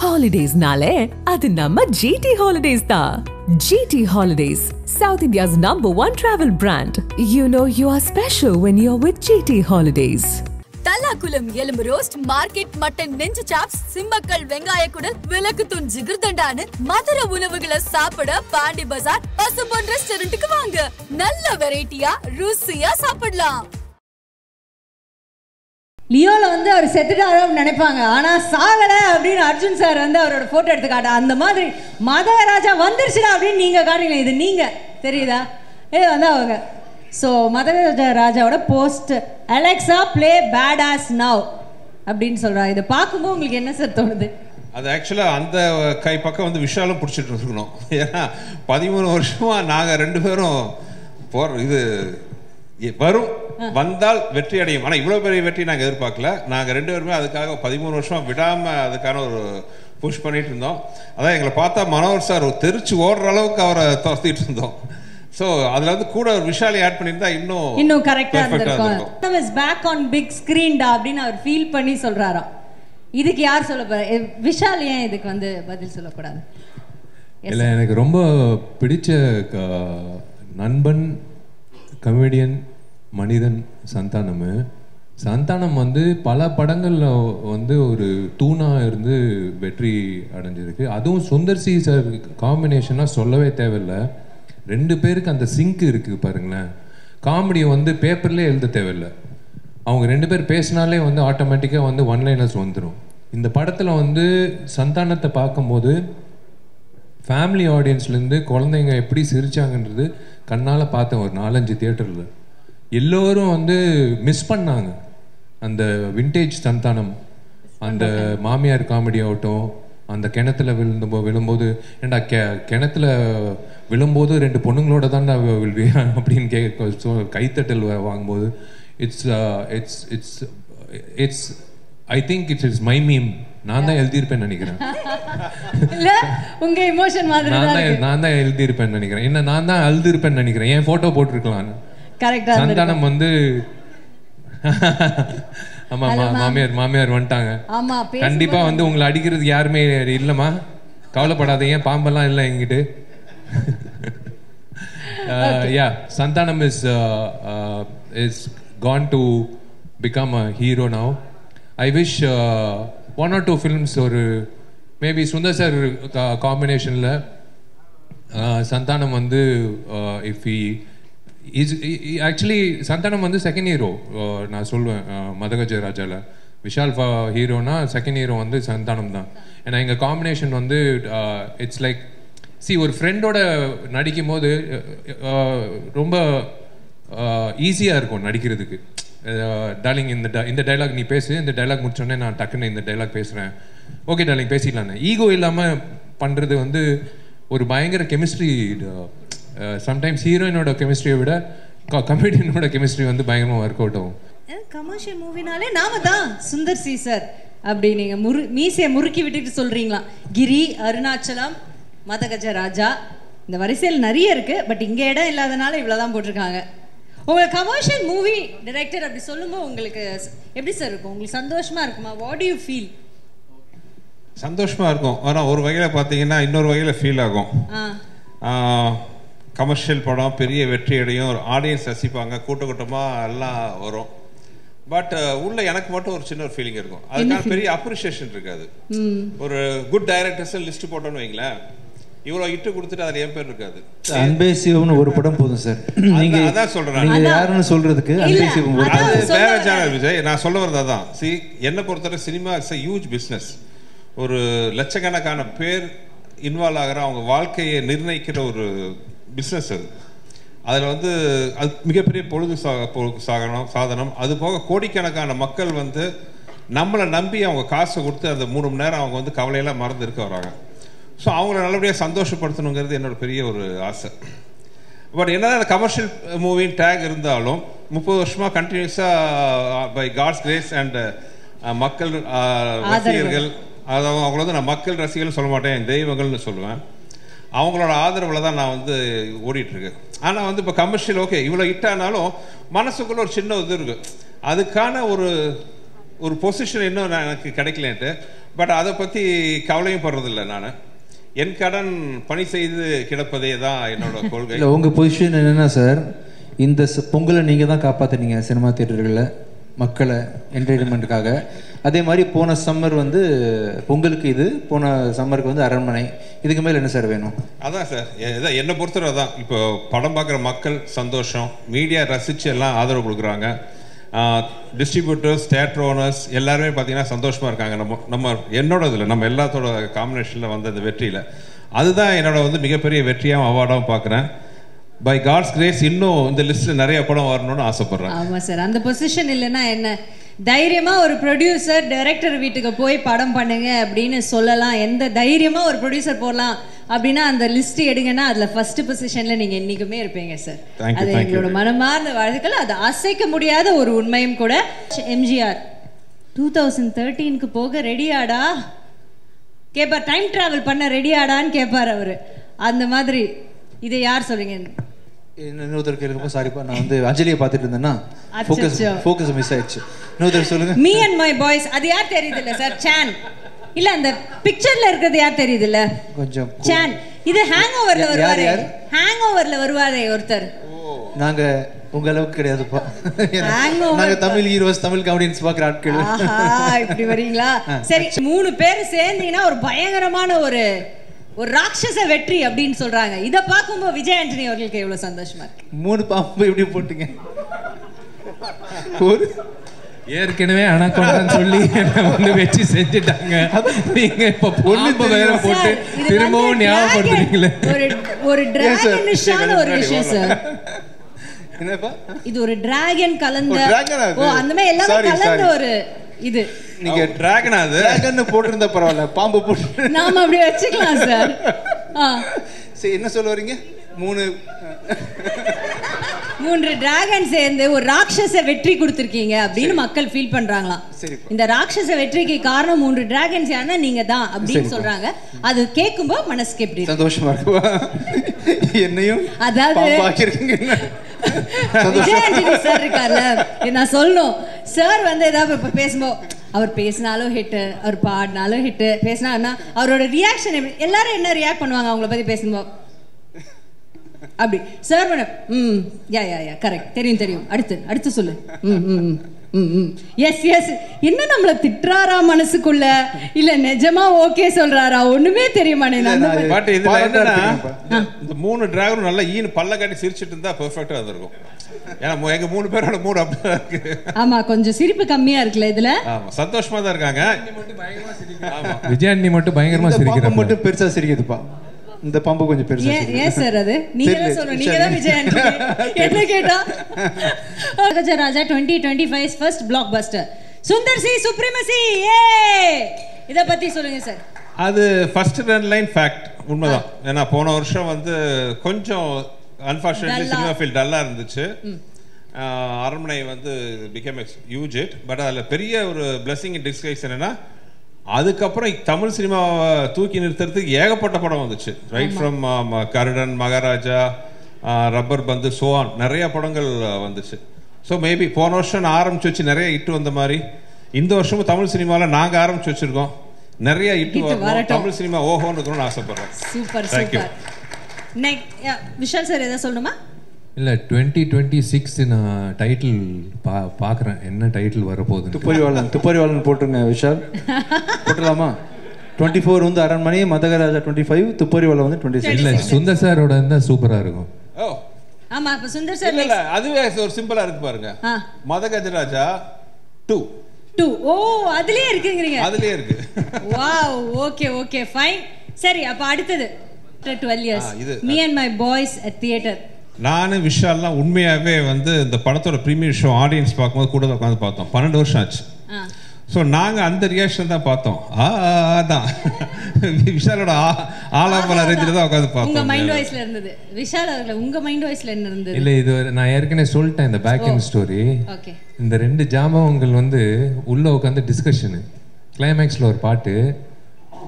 Holidays-nale, adu namma GT Holidays da. GT Holidays, South India's #1 travel brand. You know you are special when you're with GT Holidays. Thallakulam எலும்பு roast, market mutton நெஞ்சு chops, Simmakkal வெங்காய குடல், விளக்குத்தூண் ஜிகிர்தண்டான்னு மதுர உணவுகளை சாப்பிட பாண்டி பஜார் பசும்பொன் ரெஸ்டாரண்ட்டுக்கு வாங்க. நல்ல வெரைட்டியா ருசியா சாப்பிடலாம். லியோல வந்து அவர் செத்துட்டாரு நினைப்பாங்க, ஆனா சாகல அப்படின்னு அர்ஜுன் சார் வந்து அவரோட போட்டோ எடுத்து காட்ட, அந்த மாதிரி மதகராஜா வந்துருச்சுடா அப்படின்னு நீங்க காட்டுறீங்க. இது நீங்க தெரியுதா? இது வந்து அவங்க. ஸோ மதகராஜாவோட post, Alexa play bad ass now அப்படின்னு சொல்றா. இதை பார்க்கும்போது உங்களுக்கு என்ன சார் தோணுது? அது ஆக்சுவலாக அந்த கை பக்கம் வந்து விஷாலும் பிடிச்சிட்டு இருக்கணும். ஏன்னா 13 வருஷமா நாங்கள் 2 பேரும் இது வரும் வந்தால் வெற்றி அடையும். ஆனால் இவ்வளோ பெரிய வெற்றி நாங்கள் எதிர்பார்க்கல. நாங்கள் 2 பேருமே அதுக்காக 13 வருஷம் விடாமல் அதுக்கான ஒரு புஷ் பண்ணிட்டு இருந்தோம். அதான் எங்களை பார்த்தா மனோகர் சார் தெரிச்சு ஓடுற அளவுக்கு அவரை துரத்திட்டு இருந்தோம். ஸோ அதில் வந்து கூட ஒரு விஷாலை ஆட் பண்ணியிருந்தா இன்னும் கரெக்டாக இருந்திருக்கும். இஸ் பேக் ஆன் பிக் ஸ்க்ரீன்டா அப்படின்னு அவர் ஃபீல் பண்ணி சொல்றாராம். இதுக்கு யார் சொல்ல போற? விஷால் ஏன் இதுக்கு வந்து பதில் சொல்லக்கூடாது? இல்லை, எனக்கு ரொம்ப பிடிச்ச நண்பன் கமெடியன் மனிதன் சந்தானம் வந்து பல படங்களில் வந்து ஒரு தூணாக இருந்து வெற்றி அடைஞ்சிருக்கு. அதுவும் சுந்தர் சி சார் காம்பினேஷனாக சொல்லவே தேவையில்லை. 2 பேருக்கு அந்த சிங்க் இருக்குது பாருங்களேன். காமெடியை வந்து பேப்பர்லேயே எழுத தேவையில்லை. அவங்க 2 பேர் பேசினாலே வந்து ஆட்டோமேட்டிக்காக வந்து ஒன்லைனர்ஸ் வந்துடும். இந்த படத்தில் வந்து சந்தானத்தை பார்க்கும்போது ஃபேமிலி ஆடியன்ஸ்லேருந்து குழந்தைங்க எப்படி சிரிச்சாங்கன்றது கண்ணால் பார்த்தேன். ஒரு 4-5 தியேட்டரில் எல்லோரும் வந்து மிஸ் பண்ணாங்க அந்த விண்டேஜ் சந்தானம். அந்த மாமியார் காமெடி ஆகட்டும், அந்த கிணத்துல விழும்போது ஏண்டா கிணத்துல விழும்போது 2 பொண்ணுங்களோட தான் விழுவியா அப்படின்னு கைத்தட்டல் வாங்கும்போது it's I think it's my meme. நான் தான் எழுதியிருப்பேன்னு நினைக்கிறேன். உங்க எமோஷன் மாதிரி நான் தான் எழுதியிருப்பேன்னு நினைக்கிறேன். என்ன நான் தான் எழுதியிருப்பேன்னு நினைக்கிறேன். என் போட்டோ போட்டிருக்கலாம். சந்தானம் வந்து ஆமா மாமியார் வந்துட்டாங்க. கண்டிப்பா வந்து உங்களை அடிக்கிறதுக்கு யாருமே இல்லம்மா, கவலைப்படாத, ஏன் பாம்பெல்லாம் இல்லை என்கிட்ட. Santhanam is gone to become a hero now. I wish 1 or 2 films ஒரு மேபி சுந்தர் சார் காம்பினேஷன்ல சந்தானம் வந்து இஃப் ஆக்சுவலி சந்தானம் வந்து செகண்ட் ஹீரோ நான் சொல்லுவேன் மதகஜராஜாவில். விஷால் ஹீரோனா செகண்ட் ஹீரோ வந்து சந்தானம் தான். ஏன்னா எங்கள் காம்பினேஷன் வந்து இட்ஸ் லைக் ஒரு ஃப்ரெண்டோட நடிக்கும் போது ரொம்ப ஈஸியாக இருக்கும் நடிக்கிறதுக்கு. டார்லிங் இந்த டைலாக் நீ பேசு, இந்த டைலாக் முடிச்சோடனே நான் டக்குன்னு இந்த டைலாக் பேசுகிறேன், ஓகே டார்லிங் பேசிக்கலான்னு. ஈகோ இல்லாமல் பண்ணுறது வந்து ஒரு பயங்கர கெமிஸ்ட்ரி. சம்டைம்ஸ் ஹீரோயினோட கெமிஸ்ட்ரியை விட கமெடியனோட கெமிஸ்ட்ரி வந்து பயங்கரமாக ஒர்க் அவுட் ஆகும். கமர்ஷியல் மூவினாலே நாம தான் சுந்தர் சி சார் அப்படி நீங்க மீசையை முறுக்கி விட்டுட்டு சொல்றீங்களா? கிரி, அருணாச்சலம், மதகஜராஜா, இந்த வரிசையில் நிறைய இருக்கு. பட் இங்க இடம் இல்லாதனால இவ்வளவுதான் போட்டிருக்காங்க. உங்களுக்கு கமர்ஷியல் மூவி டைரக்டர் அப்படி சொல்லும்போது உங்களுக்கு எப்படி சார் இருக்கும்? உங்களுக்கு சந்தோஷமா இருக்குமா? What to you feel? சந்தோஷமா இருக்கும். ஆனால் ஒரு வகையில் பார்த்தீங்கன்னா இன்னொரு வகையில் ஃபீல் ஆகும். கமர்ஷியல் படம் பெரிய வெற்றி அடையும், ஒரு ஆடியன்ஸ் ரசிப்பாங்க, கூட்டமாக எல்லாம் வரும். பட் உள்ள எனக்கு மட்டும் ஒரு சின்ன ஒரு ஃபீலிங் இருக்கும். அதுக்கான பெரிய அப்ரிசியேஷன் இருக்காது. ஒரு குட் டைரக்டர்ஸ் லிஸ்ட் போட்டோன்னு வைங்களேன், இவ்வளோ இட்டு கொடுத்துட்டு அதில் என் பேர் இருக்காது. அன்பே சிவம்னு ஒரு படம் போதும் சார். நீங்க அதான் சொல்றேன், நீங்க யாருன்னு சொல்றதுக்கு அன்பே சிவம் அது வேற சேனல் விஜய். நான் சொல்ல வரது அதான். என்ன பொறுத்தவரை cinema it's a huge business. ஒரு லட்சக்கணக்கான பேர் இன்வால்வ் ஆகிற, அவங்க வாழ்க்கையை நிர்ணயிக்கிற ஒரு பிஸ்னஸ் அது. அதில் வந்து அது மிகப்பெரிய பொழுது சாதனம். அது போக கோடிக்கணக்கான மக்கள் வந்து நம்மளை நம்பி அவங்க காசை கொடுத்து அந்த 3 மணி நேரம் அவங்க வந்து கவலையெல்லாம் மறந்து இருக்க வராங்க. ஸோ அவங்கள நல்லபடியாக சந்தோஷப்படுத்தணுங்கிறது என்னோட பெரிய ஒரு ஆசை. பட் என்னதான் அந்த கமர்ஷியல் மூவின் டேக் இருந்தாலும் 30 வருஷமாக கண்டினியூஸாக பை காட்ஸ் கிரேஸ் அண்ட் மக்கள் ரசிகர்கள், அதாவது அவங்கள வந்து நான் மக்கள் ரசிகர்கள் சொல்ல மாட்டேன், தெய்வங்கள்னு சொல்லுவேன். அவங்களோட ஆதரவில் தான் நான் வந்து ஓடிட்டுருக்கேன். ஆனால் வந்து இப்போ கமர்ஷியல் ஓகே இவ்வளோ ஹிட்டானாலும் மனசுக்குள்ள ஒரு சின்ன இது இருக்குது. அதுக்கான ஒரு பொசிஷன் இன்னும் எனக்கு கிடைக்கலன்ட்டு பட் அதை பற்றி கவலையும் படுறதில்லை. நான் என் கடன் பணி செய்து கிடப்பதே தான் என்னோட கொள்கை. இல்லை, உங்கள் பொசிஷன் என்னென்னா சார், இந்த பொங்கலை நீங்கள் தான் காப்பாற்றினீங்க சினிமா தியேட்டர்களில் மக்களை என்டர்டெயின்மெண்ட்டுக்காக. அதே மாதிரி போன சம்மர் வந்து பொங்கலுக்கு இது, போன சம்மருக்கு வந்து அரண்மனை. இதுக்கு மேலே என்ன சார் வேணும்? அதான் சார், இதான் என்னை பொறுத்தவரை தான். இப்போ படம் பார்க்குற மக்கள் சந்தோஷம், மீடியா ரசித்து எல்லாம் ஆதரவு கொடுக்குறாங்க, டிஸ்ட்ரிபியூட்டர்ஸ், தியேட்டர் ஓனர்ஸ் எல்லாருமே பார்த்தீங்கன்னா சந்தோஷமாக இருக்காங்க. நம்ம என்னோட இதில் நம்ம எல்லாத்தோட காம்பினேஷனில் வந்த இந்த வெற்றியில் அதுதான் என்னோட வந்து மிகப்பெரிய வெற்றியாகவும் அவார்டாகவும் பார்க்குறேன். பை காட்ஸ் கிரேஸ் இன்னும் இந்த லிஸ்ட்டில் நிறைய படம் வரணும்னு ஆசைப்படுறேன். ஆமாம் சார், அந்த பொசிஷன் இல்லைன்னா என்ன, தைரியமாக ஒரு ப்ரொடியூசர் டைரக்டர் வீட்டுக்கு போய் படம் பண்ணுங்க அப்படின்னு சொல்லலாம். எந்த தைரியமாக ஒரு ப்ரொடியூசர் போடலாம் அப்படின்னா அந்த லிஸ்ட் எடுங்கன்னா அதில் ஃபர்ஸ்ட் பொசிஷனில் நீங்கள் என்றைக்குமே இருப்பீங்க சார். அது எங்களோட மனமார்ந்த வாழ்த்துக்கள். அது அசைக்க முடியாத ஒரு உண்மையும் கூட. எம்ஜிஆர் 2013க்கு போக ரெடியாடா கேட்பார், டைம் டிராவல் பண்ண ரெடியாடான்னு கேட்பார் அவர். அந்த மாதிரி இதை யார் சொல்றீங்க? இன்னொருத்தர் கேளுங்க. சாரிப்பா, நான் வந்து அஞ்சலியை பார்த்துட்டு இருந்தேன்னா ஃபோக்கஸ் மிஸ் ஆயிடுச்சு. இன்னொருத்தர் சொல்லுங்க. மீ அண்ட் மை பாய்ஸ், அது யார் தெரியுது இல்ல சார்? சான் இல்ல, அந்த பிக்சர்ல இருக்கிறது யார் தெரியுது இல்ல? கொஞ்சம் சான். இது ஹேங் ஓவர்ல வருவாரே, ஹேங் ஓவர்ல வருவாரே ஒருத்தர். நாங்க உங்க அளவுக்கு கிடையாதுப்பா. நாங்க தமிழ் ஹீரோஸ், தமிழ் காமெடியன்ஸ் பார்க்குற ஆட்கள். இப்படி வரீங்களா? சரி, 3 பேர் சேர்ந்தீங்கன்னா ஒரு பயங்கரமான ஒரு ராட்சச வெற்றி அப்படின்னு சொல்றாங்க. இத பாக்கும்போது விஜய் ஆண்டனி அவர்களுக்கு எவ்வளவு சந்தோஷமா இருக்கு. 3 பாம்பு எப்படி போட்டீங்க? ஒரு ஏற்கனவே அனகொண்டான்னு சொல்லி வந்து வெச்சு செஞ்சுட்டாங்க. நீங்க இப்ப பொண்ணு வேற போட்டு திரும்பவும் ஞாபகப்படுத்துறீங்களே. ஒரு டிராகனிஷான ஒரு விஷயம் சார். என்னப்பா இது? ஒரு டிராகன் கலந்த, ஓ அந்த மாதிரி எல்லாமே கலந்த ஒரு இது. நீங்க டிராகன் அது டிராகன் போட்டிருந்தா பரவாயில்ல, பாம்பு போட்டு நாம அப்படி வச்சுக்கலாம் சார். சரி, என்ன சொல்ல வரீங்க? 3 டிராகன் சேர்ந்து ஒரு ராட்சச வெற்றி கொடுத்திருக்கீங்க அப்படின்னு மக்கள் ஃபீல் பண்றாங்களாம். இந்த ராட்சச வெற்றிக்கு காரணம் 3 டிராகன்ஸ் யாருன்னா நீங்க தான் அப்படின்னு சொல்றாங்க. அது கேட்கும்போது மனசுக்கு எப்படி சந்தோஷமா இருக்குவா? என்னையும் அதாவது விஜயாண்டனி சார் இருக்கார்ல, நான் சொல்லணும் சார் வந்து ஏதாவது பேசும்போது அவர் பேசினாலும் ஹிட்டு, அவர் பாடினாலும் ஹிட்டு, பேசினா அவரோட ரியாக்ஷன் எல்லாரும் என்ன ரியாக்ட் பண்ணுவாங்க அவங்கள பத்தி பேசும்போது? அப்படி சார் மேடம் யா யா யா கரெக்ட், தெரியும் தெரியும், அடுத்து சொல்லு, எஸ் எஸ். என்ன நம்மள திட்டுறாரா மனசுக்குள்ள, இல்ல நிஜமா ஓகே சொல்றாரா, ஒண்ணுமே தெரியுமானே. பட் இதுல என்னன்னா இந்த 3 டிரைவரும் நல்லா ஈனு பல்ல காட்டி சிரிச்சிட்டு இருந்தா பெர்ஃபெக்ட்டா இருந்திருக்கும். ஏன்னா எங்க 3 பேரோட மூட் அப்படியே இருக்கு. ஆமா, கொஞ்சம் சிரிப்பு கம்மியா இருக்குல இதுல. ஆமா, சந்தோஷமா தான் இருக்காங்க. விஜயாண்டி மட்டும் பயங்கரமா சிரிக்கிறாங்க. மட்டும் பெருசா சிரிக்குதுப்பா. இந்த பாம்பு கொஞ்சம் பெருசா. ஏன் சார் அது நீங்க தான் சொல்றீங்க, நீங்க தான் விஜயாண்டி. என்ன கேட்டா ராஜா 2025 first blockbuster Sundar C supremacy. இத பத்தி சொல்லுங்க சார். அது ஃபர்ஸ்ட் ரன் லைன் ஃபேக்ட், உண்மைதான். ஏன்னா போன வருஷம் வந்து கொஞ்சம் அன்ஃபார்ச்சுனேட்லி சினிமா ஃபீல்ட் டல்லா இருந்துச்சு. அரண்மனை வந்து பிகம் ஹியூஜ் ஹிட். பட் அதில் பெரிய ஒரு பிளெஸிங் இன் டிஸ்கைஸ் என்னன்னா, அதுக்கப்புறம் தமிழ் சினிமாவை தூக்கி நிறுத்துறதுக்கு ஏகப்பட்ட படம் வந்துச்சு. Right from Garudan, Maharaja, rubber பந்து, சோவான், நிறைய படங்கள் வந்துச்சு. ஸோ மேபி போன வருஷம் நான் ஆரம்பிச்சு வச்சு நிறைய ஹிட் வந்த மாதிரி இந்த வருஷமும் தமிழ் சினிமாவில் நாங்கள் ஆரம்பிச்சு வச்சிருக்கோம். நிறைய ஹிட் வரும், தமிழ் சினிமா ஓஹோன்னு இருக்கணும்னு ஆசைப்படுறேன். Super super. விஷால் சார் ஏதாவது சொல்லணுமா? இல்லை, 2026 நான் டைட்டில் பார்க்குறேன். என்ன டைட்டில் வரப்போகுது? துப்பறிவாளன் போட்டுருங்க விஷால். போட்டுடலாமா? 24 வந்து அரண்மனை, மதகராஜா 25, துப்பறிவாளன் வந்து 26. இல்லை, சுந்தர் சாரோட இருந்தால் சூப்பராக இருக்கும். ஓ ஆமா, அப்ப சுந்தர் சார் இல்ல அதுவே ஒரு சிம்பிளா இருக்கு பாருங்க. மதகஜராஜா 2. ஓ அதுலயே இருக்குங்கறீங்க? அதுலயே இருக்கு. Wow, okay okay fine. சரி, அப்ப அடுத்து 12 years me and my boys at theater. நானு விஷால்லாம் உண்மையாவே வந்து இந்த படத்தோட ப்ரீமியர் ஷோ ஆடியன்ஸ் பார்க்கும்போது கூட உட்காந்து பார்த்தோம். 12 வருஷம் ஆச்சு. ஸோ நாங்கள் அந்த ரியாக்ஷன் தான் பார்த்தோம். அதான் விஷாலோட ஆலாபல ரேஞ்சில் தான் உட்காந்து பார்த்தோம். உங்க மைண்ட் வாய்ஸ்ல இருந்தது விஷால் அவர்களே, உங்க மைண்ட் வாய்ஸ்ல என்ன இருந்தது? இல்லை, இது நான் ஏற்கனவே சொல்லிட்டேன் இந்த பேக் எண்ட் ஸ்டோரி. ஓகே, இந்த 2 ஜாம்பவங்கள் வந்து உள்ள உட்காந்து டிஸ்கஷனு, கிளைமேக்ஸில் ஒரு பாட்டு.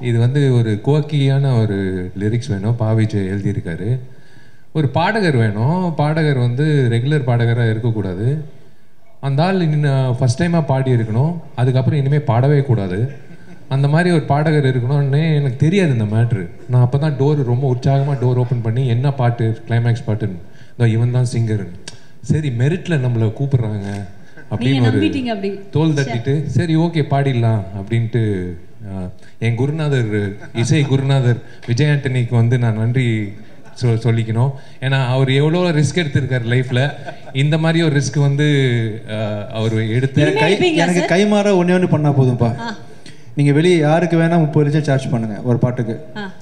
இது வந்து ஒரு கோக்கியான ஒரு லிரிக்ஸ் வேணும், பாவிஜய் எழுதியிருக்காரு. ஒரு பாடகர் வேணும். பாடகர் வந்து ரெகுலர் பாடகராக இருக்கக்கூடாது. அந்த ஆள் ஃபஸ்ட் டைமாக பாடி இருக்கணும். அதுக்கப்புறம் இனிமேல் பாடவே கூடாது. அந்த மாதிரி ஒரு பாடகர் இருக்கணும்னு எனக்கு தெரியாது இந்த மேட்ரு. நான் அப்போ தான் டோர் ரொம்ப உற்சாகமாக டோர் ஓப்பன் பண்ணி என்ன பாட்டு கிளைமேக்ஸ் பாட்டுன்னு இதோ இவன் தான் சிங்கர், சரி மெரிட்டில் நம்மளை கூப்பிடுறாங்க அப்படின்னு ஒரு தோல் தட்டிட்டு சரி ஓகே பாடிடலாம் அப்படின்ட்டு என் குருநாதர் இசை குருநாதர் விஜய் ஆண்டனிக்கு வந்து நான் நன்றி சொல்லிக்கணும். ஏன்னா அவர் எவ்வளோ ரிஸ்க் எடுத்திருக்காரு லைஃப்ல. இந்த மாதிரி ஒரு ரிஸ்க் வந்து அவர் எடுத்து எனக்கு கைமாற ஒன்று பண்ணா போதும்பா. நீங்க வெளியே யாருக்கு வேணா 30 லட்சம் சார்ஜ் பண்ணுங்க ஒரு பாட்டுக்கு,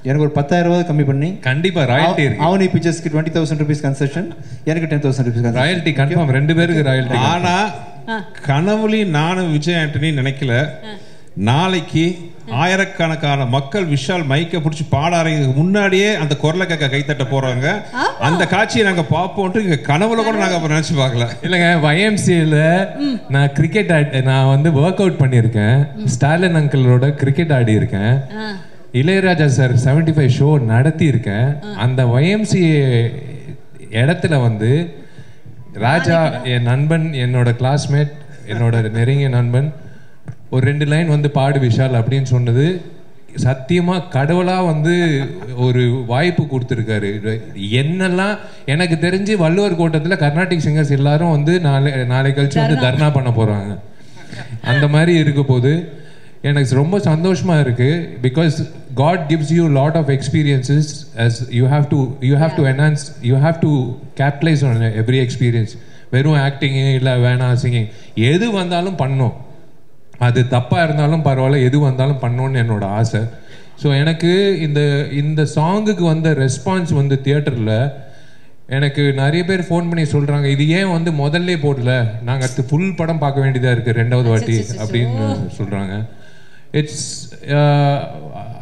எனக்கு ஒரு 10,000 ரூபாய் கம்மி பண்ணி கண்டிப்பா ராயல்டி இருக்கு. அவனி பிக்சர்ஸ்க்கு 20,000 rupees கன்செஷன், எனக்கு 10,000 rupees ராயல்டி கன்ஃபார்ம், 2 பேருக்கு ராயல்டி. ஆனா கனவுலையும் நானும் விஜய் ஆண்டனி நினைக்கல நாளைக்கு ஆயிரக்கணக்கான மக்கள் விஷால் மைக்க பிடிச்சி பாடாறதுக்கு முன்னாடியே அந்த குரலை கேட்க கைத்தட்ட போறாங்க. அந்த காட்சியை நாங்க பார்ப்போம் இங்க கனவுல கூட நாங்க நினைச்சு பார்க்கல. இல்லைங்க, YMCAல நான் கிரிக்கெட் நான் வந்து ஒர்க் அவுட் பண்ணியிருக்கேன். ஸ்டாலின் அங்கிளோட கிரிக்கெட் ஆடி இருக்கேன். இளையராஜா சார் 75 ஷோ நடத்தி இருக்கேன். அந்த YMCA இடத்துல வந்து ராஜா என் நண்பன், என்னோட கிளாஸ்மேட், என்னோட நெருங்கிய நண்பன் ஒரு 2 லைன் வந்து பாடு விஷால் அப்படின்னு சொன்னது சத்தியமா கடவுளா வந்து ஒரு வாய்ப்பு கொடுத்துருக்காரு. என்னெல்லாம் எனக்கு தெரிஞ்சு வள்ளுவர் கோட்டத்தில் கர்நாடிக் சிங்கர்ஸ் எல்லாரும் வந்து நாளை கழிச்சு வந்து தர்ணா பண்ண போறாங்க. அந்த மாதிரி இருக்க போது எனக்கு ரொம்ப சந்தோஷமா இருக்கு. Because God gives you a lot of experiences as you have to enhance, you have to capitalize on every experience. வெறும் ஆக்டிங் இல்லை வேணா சிங்கிங் எது வந்தாலும் பண்ணோம், அது தப்பாக இருந்தாலும் பரவாயில்ல, எது வந்தாலும் பண்ணோன்னு என்னோட ஆசை. ஸோ எனக்கு இந்த சாங்குக்கு வந்த ரெஸ்பான்ஸ் வந்து தியேட்டரில் எனக்கு நிறைய பேர் ஃபோன் பண்ணி சொல்கிறாங்க, இது ஏன் வந்து முதல்ல போடல, நாங்கள் அடுத்து ஃபுல் படம் பார்க்க வேண்டியதாக இருக்குது 2வது வாட்டி அப்படின்னு சொல்கிறாங்க. It's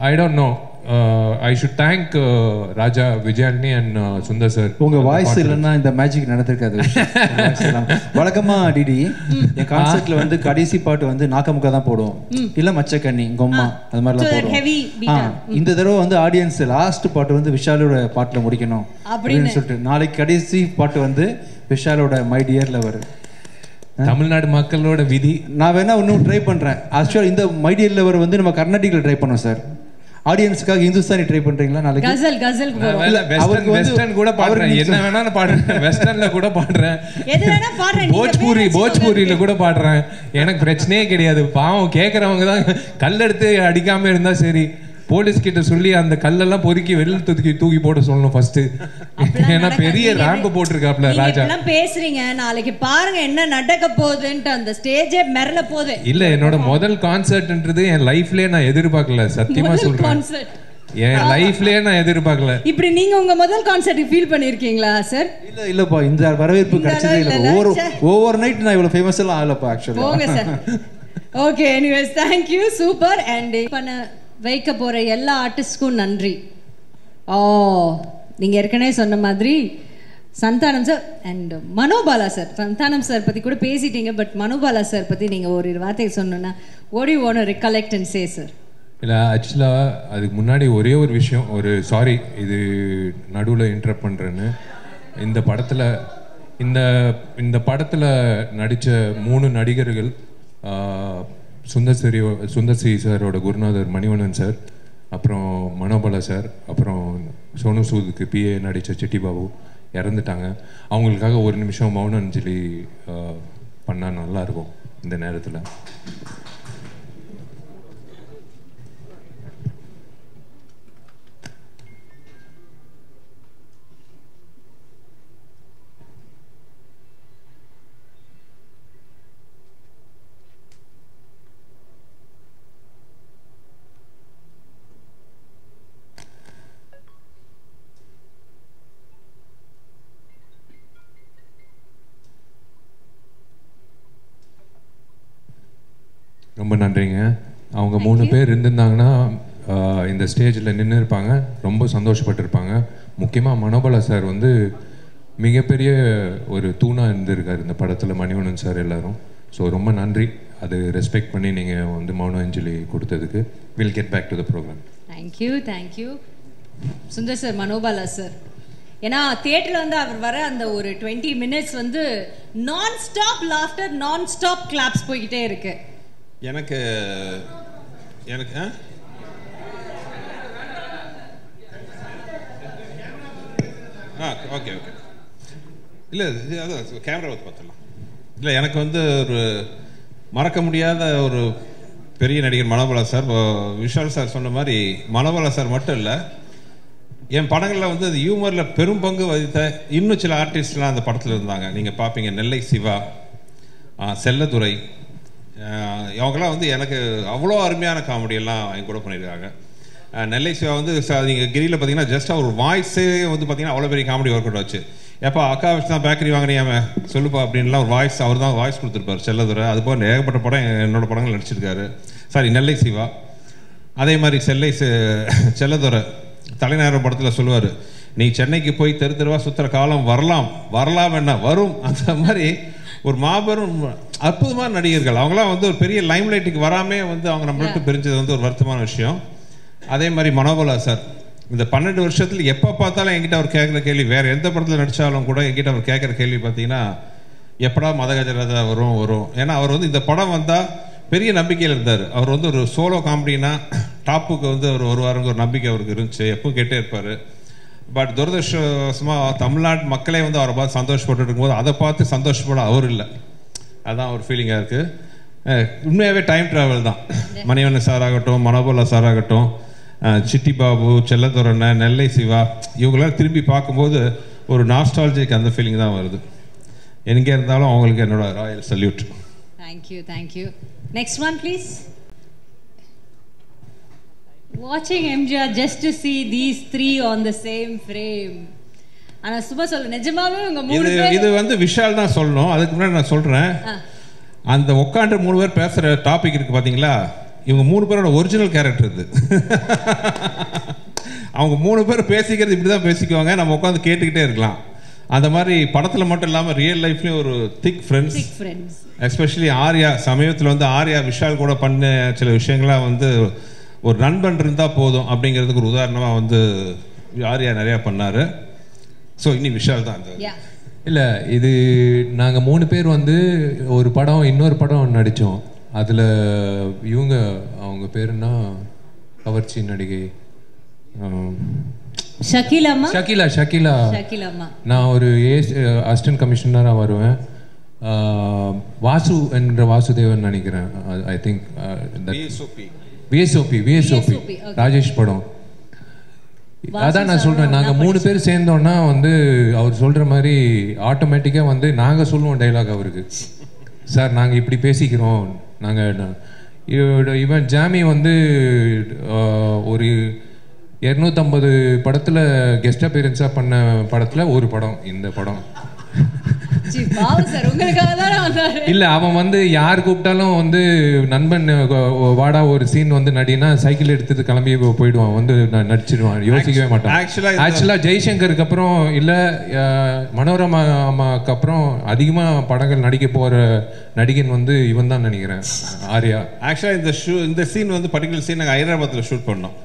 I don't know, I should thank Raja, Vijayani and Sundar sir. உங்க வாய்ஸ் இல்லைன்னா இந்த மேஜிக் நடந்திருக்காது. வழக்கமா டிடி என் கான்செர்ட்ல வந்து கடைசி பாட்டு வந்து நாக்கமுக்கா தான் போடுவோம், இல்ல மச்சக்கண்ணி கொம்மா அது மாதிரிலாம் போடுவோம். இந்த தடவை வந்து ஆடியன்ஸ் லாஸ்ட் பாட்டு வந்து விஷாலோட பாட்டுல முடிக்கணும் அப்படின்னு சொல்லிட்டு நாளைக்கு கடைசி பாட்டு வந்து விஷாலோட மை டியர் லவர். தமிழ்நாடு மக்களோட விதி. நான் வேணா இன்னும் ட்ரை பண்றேன். ஆக்சுவலா இந்த மை டியர் லவர் வந்து நம்ம கர்நாடிக்ல ட்ரை பண்ணோம் சார். ஆடியன்ஸ்க்காக இந்துஸ்தானி ட்ரை பண்றீங்களா? நாளைக்கு கசல் வெஸ்டர்ன் கூட பாடுறேன், என்ன வேணாலும் பாடுறேன், வெஸ்டர்ன்ல கூட பாடுறேன், எது வேணா பாடுறேன், போஜ்பூரியில கூட பாடுறேன். எனக்கு பிரச்சனையே கிடையாது. பாவம் கேட்கறவங்க தான் கல்லெடுத்து அடிக்காம இருந்தா சரி. போலீஸ் கிட்ட சொல்லி அந்த கல்லெல்லாம் பொறுக்கி வெளில தூக்கி போட சொல்லணும் ஃபர்ஸ்ட். ஏன்னா பெரிய ரேம்ப் போட்டிருக்காப்ல ராஜா. எல்லாம் பேசுறீங்க, நாளைக்கு பாருங்க என்ன நடக்க போகுதுன்னு. அந்த ஸ்டேஜே மிரள போகுது. இல்ல, என்னோட முதல் கான்சர்ட்ன்றது என் லைஃப்லயே நான் எதிர்பார்க்கல, சத்தியமா சொல்றேன். என் லைஃப்லயே நான் எதிர்பார்க்கல. இப்படி நீங்க உங்க முதல் கான்சர்ட் ஃபீல் பண்ணிருக்கீங்களா சார்? இல்லப்பா, இந்த வரவேற்பு கிடைச்சதே இல்ல. ஓவர் நைட் நான் இவ்வளவு ஃபேமஸ் எல்லாம் ஆகலப்பா ஆக்சுவலா. Okay sir. Okay, anyways thank you, super. And பண்ண வைக்க போற எல்லா ஆர்டிஸ்ட்க்கும் நன்றி. நீங்க ஏற்கனவே சொன்ன மாதிரி Santhanam sir and Manobala sir, Santhanam sir பத்தி கூட பேசிட்டீங்க, பட் மனோபாலா சார் பத்தி நீங்க ஒரு வார்த்தை சொன்னோன்னா what do you want to recollect and say sir? இல்லை, ஆக்சுவலாக அதுக்கு முன்னாடி ஒரே ஒரு விஷயம், ஒரு சாரி இது நடுவில் இன்டரப்ட் பண்ணுறேன்னு. இந்த படத்தில் நடித்த 3 நடிகர்கள், சுந்தர் சி சாரோட குருநாதர் மணிவண்ணன் சார், அப்புறம் மனோபாலா சார், அப்புறம் சோனு சூதுக்கு PA நடித்த செட்டி பாபு இறந்துட்டாங்க. அவங்களுக்காக ஒரு நிமிஷம் மௌன அஞ்சலி பண்ணால் நல்லாயிருக்கும் இந்த நேரத்தில். ரொம்ப நன்றிங்க. அவங்க 3 பேர் இருந்திருந்தாங்கன்னா இந்த ஸ்டேஜில் நின்று இருப்பாங்க, ரொம்ப சந்தோஷப்பட்டிருப்பாங்க. முக்கியமாக மனோபாலா சார் வந்து மிகப்பெரிய ஒரு தூணாக இருந்திருக்கார் இந்த படத்தில், மணிவண்ணன் சார் எல்லாரும். ஸோ ரொம்ப நன்றி, அது ரெஸ்பெக்ட் பண்ணி நீங்கள் வந்து மௌன அஞ்சலி கொடுத்ததுக்கு. Will get back to the program. Thank you Sundar sir, Manobala sir. ஏன்னா தியேட்டரில் வந்து அவர் வர அந்த ஒரு 20 மினிட்ஸ் வந்து நான் ஸ்டாப் லாஃப்டர், நான் ஸ்டாப் கிளாப்ஸ் போய்கிட்டே இருக்கு. எனக்கு எனக்கு ஓகே ஓகே இல்லை அதான் கேமரா வந்து பார்த்துடலாம். இல்லை எனக்கு வந்து ஒரு மறக்க முடியாத ஒரு பெரிய நடிகர் மனோபாலா சார். விஷால் சார் சொன்ன மாதிரி மனோபாலா சார் மட்டும் இல்லை, என் படங்களில் வந்து அது ஹியூமரில் பெரும் பங்கு வகித்த இன்னும் சில ஆர்டிஸ்ட்லாம் அந்த படத்தில் இருந்தாங்க. நீங்கள் பார்ப்பீங்க, நெல்லை சிவா, செல்லதுரை, அவங்களாம் வந்து எனக்கு அவ்வளோ அருமையான காமெடியெல்லாம் என் கூட பண்ணியிருக்காங்க. நெல்லை சிவா வந்து நீங்கள் கிரியில் பார்த்தீங்கன்னா ஜஸ்ட் அவர் வாய்ஸே வந்து பார்த்தீங்கன்னா அவ்வளோ பெரிய காமெடி ஒர்க் அவுட் வச்சு, எப்போ அக்கா வச்சு தான் பேக்கரி வாங்கினியாம சொல்லுப்பா அப்படின்லாம் ஒரு வாய்ஸ் அவர் தான் வாய்ஸ் கொடுத்துருப்பார் செல்லதுரை. அதுபோல் ஏகப்பட்ட படம் என்னோட படங்கள் நடிச்சிருக்காரு. சாரி, நெல்லை சிவா. அதே மாதிரி செல்லதுரை தலைநகரம் படத்தில் சொல்லுவார், நீ சென்னைக்கு போய் தெரு தெருவா சுற்றுற காலம் வரலாம் என்ன வரும். அந்த மாதிரி ஒரு மாபெரும் அற்புதமான நடிகர்கள். அவங்களாம் வந்து ஒரு பெரிய லைம் லைட்டுக்கு வராமே வந்து அவங்க நம்மள்கிட்ட பிரிஞ்சது வந்து ஒரு வருத்தமான விஷயம். அதே மாதிரி மனோபாலா சார் இந்த 12 வருஷத்துல எப்போ பார்த்தாலும் என்கிட்ட அவர் கேட்குற கேள்வி, வேற எந்த படத்தில் நடித்தாலும் கூட என்கிட்ட அவர் கேட்குற கேள்வி பார்த்தீங்கன்னா, எப்படா மதகஜராஜா வரும். ஏன்னா அவர் வந்து இந்த படம் வந்தால் பெரிய நம்பிக்கையில் இருந்தார். அவர் வந்து ஒரு சோலோ காமெடினா டாப்புக்கு வந்து அவர் வருவாருங்க ஒரு நம்பிக்கை அவருக்கு இருந்துச்சு, எப்பவும் கேட்டே இருப்பார். பட் துரதிருஷ்டவசமாக தமிழ்நாட்டு மக்களே வந்து அவரை பார்த்து சந்தோஷப்பட்டு இருக்கும்போது அதை பார்த்து சந்தோஷப்பட அவர் இல்லை. அதுதான் ஒரு ஃபீலிங்காக இருக்குது. உண்மையாகவே டைம் ட்ராவல் தான். மணிவண்ணன் சார் ஆகட்டும், மனோபாலா சார் ஆகட்டும், சிட்டி பாபு, செல்லதுரை, நெல்லை சிவா, இவங்களாம் திரும்பி பார்க்கும்போது ஒரு நாஸ்டாலஜிக் அந்த ஃபீலிங் தான் வருது. எங்கே இருந்தாலும் அவங்களுக்கு என்னோட Royal salute. Thank you. Next one please. Watching MGR just to see these three on the same frame. ஆனா சும்மா சொல்ல, நிஜமாவே உங்க மூணு பேர் இது வந்து விஷால் தான் சொல்லணும். அதுக்கு முன்னாடி நான் சொல்றேன், அந்த உட்காந்து 3 பேர் பேசுற டாபிக் இருக்கு பாத்தீங்களா, இவங்க 3 பேரோட ஒரிஜினல் கேரக்டர் இது. அவங்க 3 பேர் பேசிக்கிறது இப்படிதான் பேசிக்குவாங்க, நம்ம உட்காந்து கேட்டுக்கிட்டே இருக்கலாம். அந்த மாதிரி படத்துல மட்டும் இல்லாம ரியல் லைஃப்லயும் ஒரு திக் ஃப்ரெண்ட்ஸ். எஸ்பெஷலி ஆர்யா, சமீபத்தில் வந்து ஆர்யா விஷால் கூட பண்ண சில விஷயங்கள்லாம் வந்து ஒரு நண்பன் இருந்தா போதும் அப்படிங்கிறதுக்கு ஒரு உதாரணமா வந்து ஆர்யா நிறைய பண்ணாரு. ஸோ இனி விஷால் தான். இல்லை, இது நாங்கள் 3 பேர் வந்து ஒரு படம் இன்னொரு படம் நடித்தோம். அதில் இவங்க அவங்க பேருன்னா கவர்ச்சி நடிகை ஷக்கீலா. நான் ஒரு அசிஸ்டன்ட் கமிஷனராக வருவேன். வாசு என்ற வாசுதேவன் நினைக்கிறேன். ஐ திங்க் விஎஸ்ஓபி ராஜேஷ் படம். அதான் நான் சொல்றேன், நாங்க 3 பேர் சேர்ந்தோம்னா வந்து அவர் சொல்ற மாதிரி ஆட்டோமேட்டிக்கா வந்து நாங்க சொல்லுவோம் டைலாக் அவருக்கு, சார் நாங்க இப்படி பேசிக்கிறோம். நாங்க இவன் ஜாமி வந்து ஒரு 250 படத்துல கெஸ்ட் அப்பியரன்ஸா பண்ண படத்துல ஒரு படம் இந்த படம். இல்ல, அவன் வந்து யார் கூப்பிட்டாலும் வந்து நண்பன் வாடா ஒரு சீன் வந்து நடினா சைக்கிள் எடுத்துட்டு கிளம்பி போயிடுவான், வந்து நடிச்சிடுவான், யோசிக்கவே மாட்டான். ஆக்சுவலா ஜெய்சங்கருக்கு அப்புறம் இல்ல மனோரமா அம்மாக்கு அப்புறம் அதிகமா படங்கள் நடிக்க போற நடிகன் வந்து இவன் தான் நினைக்கிறேன், ஆர்யா. ஆக்சுவலா இந்த சீன் வந்து பர்டிகுலர் சீன் நாங்கள் ஹைதராபாத்தில் ஷூட் பண்ணோம்.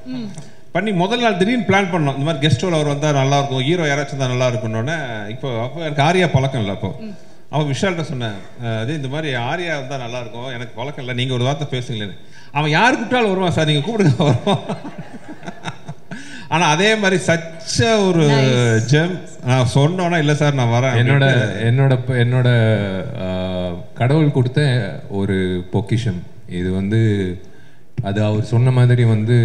பண்ணி முதல் நாள் திடீர்னு பிளான் பண்ணோம், இந்த மாதிரி கெஸ்ட் அவர் வந்தால் நல்லா இருக்கும், ஹீரோ யாராச்சும் தான் நல்லா இருக்குன்னொன்னே. அப்போ எனக்கு ஆர்யா பழக்கம் இல்லை. அப்போ அவன் விஷால்கிட்ட சொன்னேன், அதே இந்த மாதிரி ஆர்யா வந்தால் நல்லா இருக்கும், எனக்கு பழக்கம் இல்லை, நீங்கள் ஒரு வார்த்தை பேசுங்களேன்னு. அவன் யார் கூப்பிட்டாலும் வருவான், சார் நீங்கள் கூப்பிடுங்க வருவான். ஆனால் அதே மாதிரி சச்ச ஒரு ஜெம். நான் சொன்னோன்னா இல்லை சார் நான் வரேன். என்னோட கடவுள் கொடுத்த ஒரு பொக்கிஷம் இது வந்து. அது அவர் சொன்ன மாதிரி வந்து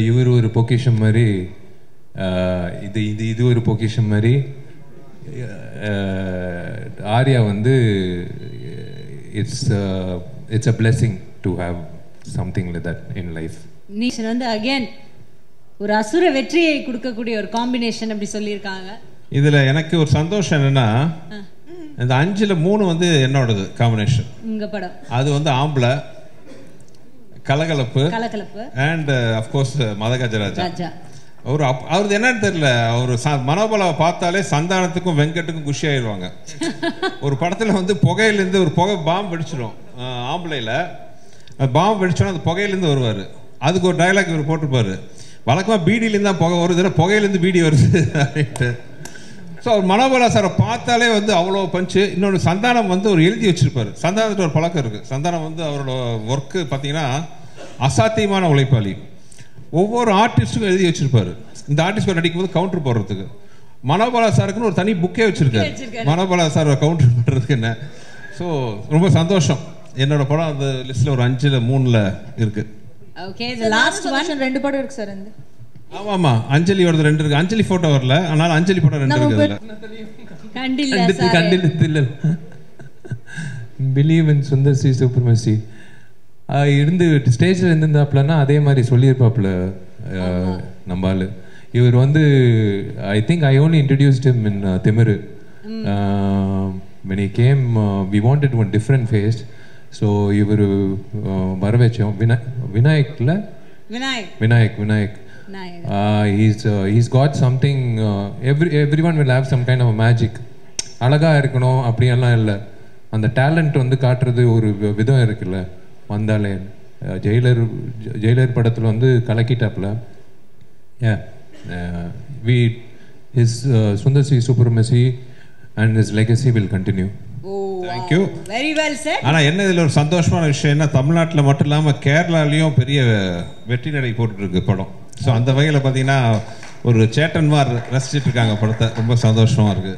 இவர் ஒரு பொக்கிஷம் மாதிரி, இது ஒரு பொக்கிஷம் மாதிரி. ஆர்யா வந்து it's a blessing to have something like that in life. நீ வந்து அகைன் ஒரு அசுர வெற்றியை கொடுக்கக்கூடிய ஒரு காம்பினேஷன் அப்படி சொல்லியிருக்காங்க. இதுல எனக்கு ஒரு சந்தோஷம் என்னன்னா, இந்த 5ல் 3 வந்து என்னோடது காம்பினேஷன். உங்க படம் அது வந்து ஆம்பளை கலகலப்பு அண்ட் அஃப்கோர்ஸ் மதகஜராஜா. அவருக்கு என்னன்னு தெரியல, அவர் மனோபாலாவை பார்த்தாலே சந்தானத்துக்கும் வெங்கட்டுக்கும் குஷி ஆயிடுவாங்க. ஒரு படத்துல வந்து புகையிலேருந்து ஒரு புகை பாம்பு வெடிச்சிடும், ஆம்பளையில பாம்பு வெடிச்சோன்னா அந்த புகையிலேருந்து வருவார். அதுக்கு ஒரு டைலாக் இவர் போட்டிருப்பாரு, வழக்கமாக பீடியிலேருந்து தான் புகை வருது, புகையிலேருந்து பீடி வருது அப்படின்ட்டு. ஸோ அவர் மனோபாலா சாரை பார்த்தாலே வந்து அவ்வளோ பஞ்சு. இன்னொன்று சந்தானம் வந்து ஒரு எழுதி வச்சிருப்பாரு. சந்தானத்துக்கு ஒரு பழக்கம் இருக்குது. சந்தானம் வந்து அவரோட ஒர்க்கு பார்த்தீங்கன்னா அசாத்தியமான உழைப்பாளி. ஒவ்வொரு ஆர்டிஸ்ட்டுக்கும் எழுதி வச்சிருப்பாரு. இந்த ஆர்டிஸ்ட் நடிக்கும்போது கவுண்டர் போடுறதுக்கு மனோபாலா சாருக்குன்னு ஒரு தனி புக்கே வச்சிருக்காரு. மனோபாலா சார் கவுண்டர் பண்ணுறதுக்கு என்ன. ஸோ ரொம்ப சந்தோஷம். என்னோட படம் அந்த லிஸ்ட்ல ஒரு 5ல் 3ல் இருக்கு. ஓகே, தி லாஸ்ட் ஒன் 2 படம் இருக்கு சார். இந்த ஆமா அஞ்சலியோட 2 இருக்கு. அஞ்சலி போட்டோ வரல, ஆனால் அஞ்சலி படம் 2 இருக்குதுல. கண்டில்ல பிலீவ் இன் சுந்தர் சி சுப்ரமசி இருந்து ஸ்டேஜில் இருந்திருந்தாப்புலன்னா அதே மாதிரி சொல்லியிருப்பாப்புல நம்பால். இவர் வந்து I think I only introduced him in Thimiru. when he came we wanted one different face, so இவர் வர வச்சோம். Vinayak he's got something, everyone will have some kind of a magic. அழகா இருக்கணும் அப்படியெல்லாம் இல்லை, அந்த டேலண்ட் வந்து காட்டுறது ஒரு விதம் இருக்குல்ல. வந்தாலே ஜெயிலர் படத்தில் வந்து கலக்கிட்டாப்புல. his Sundar C Supremacy and his legacy will continue. Thank you. Very well said. ஆனா என்ன இதுல ஒரு சந்தோஷமான விஷயம் என்ன, தமிழ்நாட்டில் மட்டும் இல்லாமல் கேரளாலையும் பெரிய வெற்றி நடை போட்டுட்டு இருக்கு படம். ஸோ அந்த வகையில் பார்த்தீங்கன்னா ஒரு சேட்டன்மார் ரசிச்சுட்டு இருக்காங்க படத்தை. ரொம்ப சந்தோஷமா இருக்கு.